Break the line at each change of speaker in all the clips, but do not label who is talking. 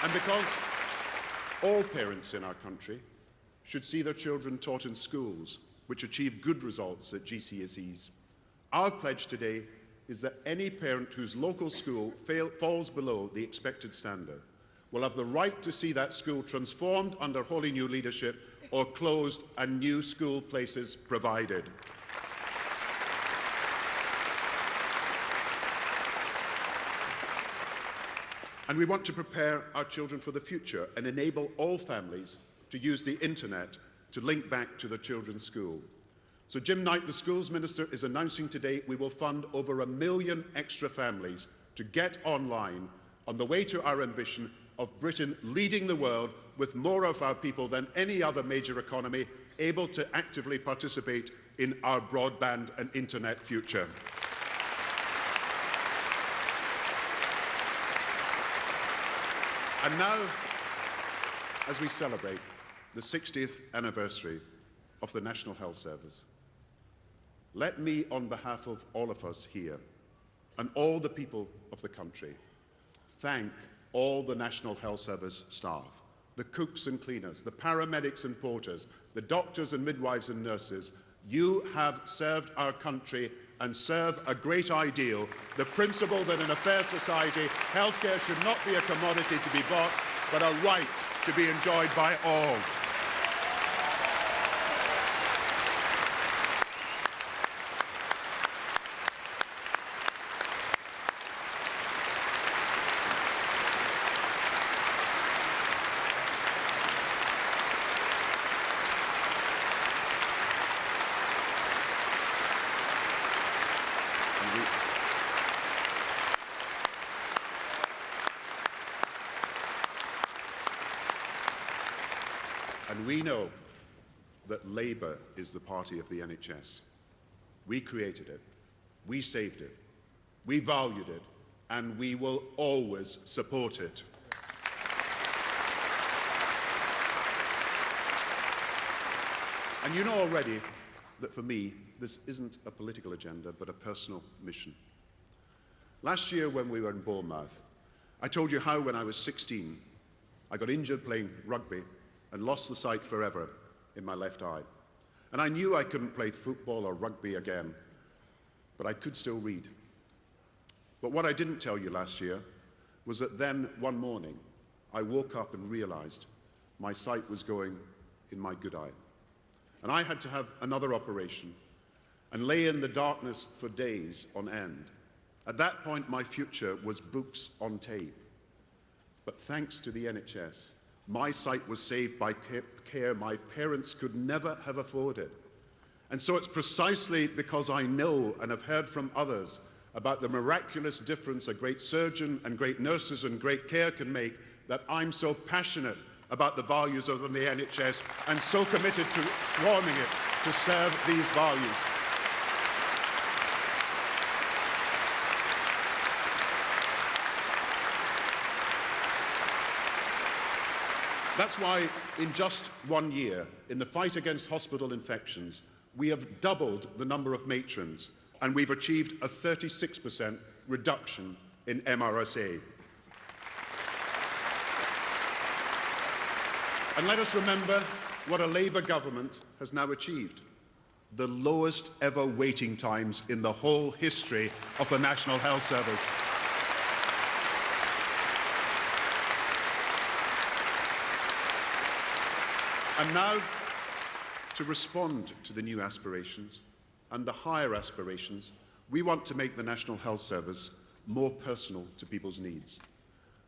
And because all parents in our country should see their children taught in schools which achieve good results at GCSEs, our pledge today is that any parent whose local school falls below the expected standard will have the right to see that school transformed under wholly new leadership or closed and new school places provided. And we want to prepare our children for the future and enable all families to use the internet to link back to their children's school. So Jim Knight, the Schools Minister, is announcing today we will fund over 1 million extra families to get online on the way to our ambition of Britain leading the world with more of our people than any other major economy able to actively participate in our broadband and internet future. And now, as we celebrate the 60th anniversary of the National Health Service, let me, on behalf of all of us here and all the people of the country, thank all the National Health Service staff, the cooks and cleaners, the paramedics and porters, the doctors and midwives and nurses. You have served our country and serve a great ideal, the principle that in a fair society, healthcare should not be a commodity to be bought, but a right to be enjoyed by all. And we know that Labour is the party of the NHS. We created it, we saved it, we valued it, and we will always support it. And you know already that for me, this isn't a political agenda, but a personal mission. Last year when we were in Bournemouth, I told you how when I was 16, I got injured playing rugby and lost the sight forever in my left eye. And I knew I couldn't play football or rugby again, but I could still read. But what I didn't tell you last year was that then, one morning, I woke up and realized my sight was going in my good eye. And I had to have another operation and lay in the darkness for days on end. At that point, my future was books on tape. But thanks to the NHS, my sight was saved by care my parents could never have afforded. And so it's precisely because I know and have heard from others about the miraculous difference a great surgeon and great nurses and great care can make that I'm so passionate about the values of the NHS and so committed to forming it to serve these values. That's why, in just 1 year, in the fight against hospital infections, we have doubled the number of matrons, and we've achieved a 36% reduction in MRSA. And let us remember what a Labour government has now achieved: the lowest ever waiting times in the whole history of the National Health Service. And now, to respond to the new aspirations and the higher aspirations, we want to make the National Health Service more personal to people's needs.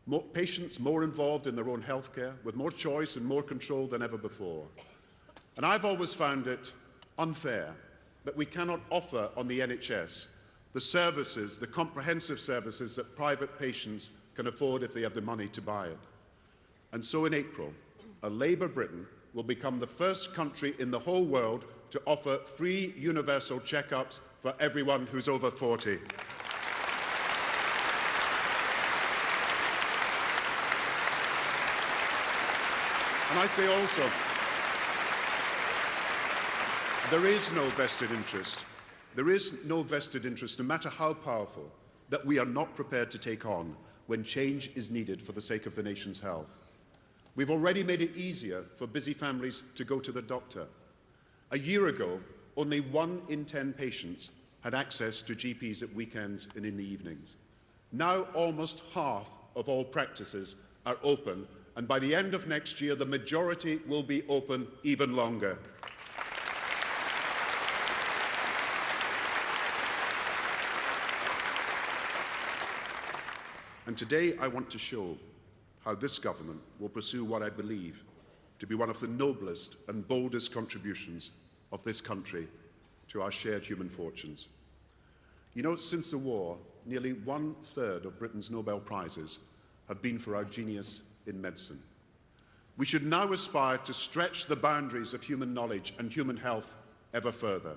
More patients more involved in their own healthcare, with more choice and more control than ever before. And I've always found it unfair that we cannot offer on the NHS the services, the comprehensive services that private patients can afford if they have the money to buy it. And so in April, a Labour Britain will become the first country in the whole world to offer free universal checkups for everyone who's over 40. And I say also, there is no vested interest. There is no vested interest, no matter how powerful, that we are not prepared to take on when change is needed for the sake of the nation's health. We've already made it easier for busy families to go to the doctor. A year ago, only 1 in 10 patients had access to GPs at weekends and in the evenings. Now almost half of all practices are open, and by the end of next year, the majority will be open even longer. And today I want to show how this government will pursue what I believe to be one of the noblest and boldest contributions of this country to our shared human fortunes. You know, since the war, nearly 1/3 of Britain's Nobel Prizes have been for our genius in medicine. We should now aspire to stretch the boundaries of human knowledge and human health ever further.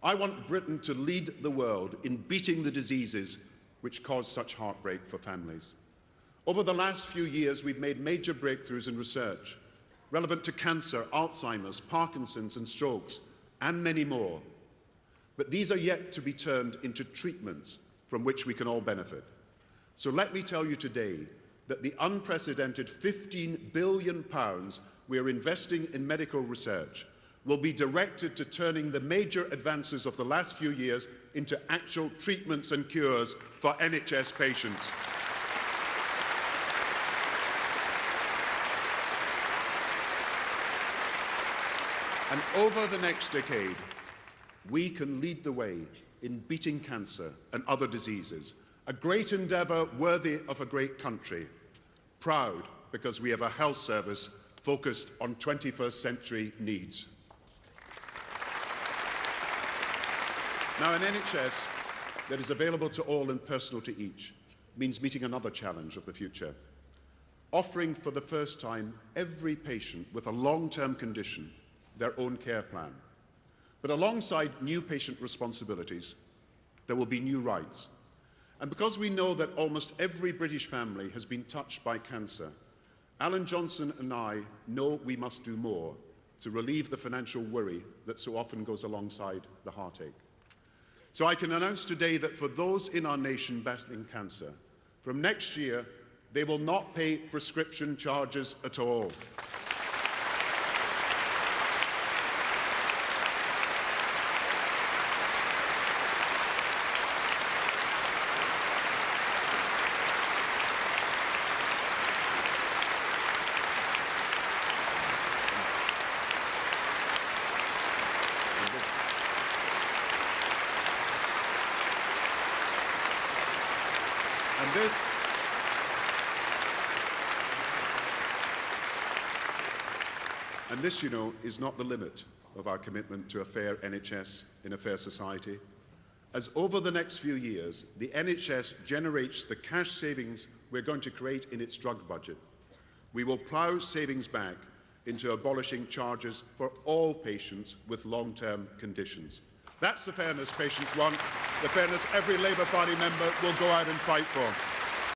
I want Britain to lead the world in beating the diseases which cause such heartbreak for families. Over the last few years, we've made major breakthroughs in research relevant to cancer, Alzheimer's, Parkinson's and strokes, and many more. But these are yet to be turned into treatments from which we can all benefit. So let me tell you today that the unprecedented £15 billion we are investing in medical research will be directed to turning the major advances of the last few years into actual treatments and cures for NHS patients. And over the next decade, we can lead the way in beating cancer and other diseases, a great endeavour worthy of a great country, proud because we have a health service focused on 21st century needs. Now, an NHS that is available to all and personal to each means meeting another challenge of the future, offering for the first time every patient with a long-term condition their own care plan. But alongside new patient responsibilities, there will be new rights. And because we know that almost every British family has been touched by cancer, Alan Johnson and I know we must do more to relieve the financial worry that so often goes alongside the heartache. So I can announce today that for those in our nation battling cancer, from next year, they will not pay prescription charges at all. And this, you know, is not the limit of our commitment to a fair NHS in a fair society. As over the next few years, the NHS generates the cash savings we're going to create in its drug budget, we will plough savings back into abolishing charges for all patients with long-term conditions. That's the fairness patients want, the fairness every Labour Party member will go out and fight for.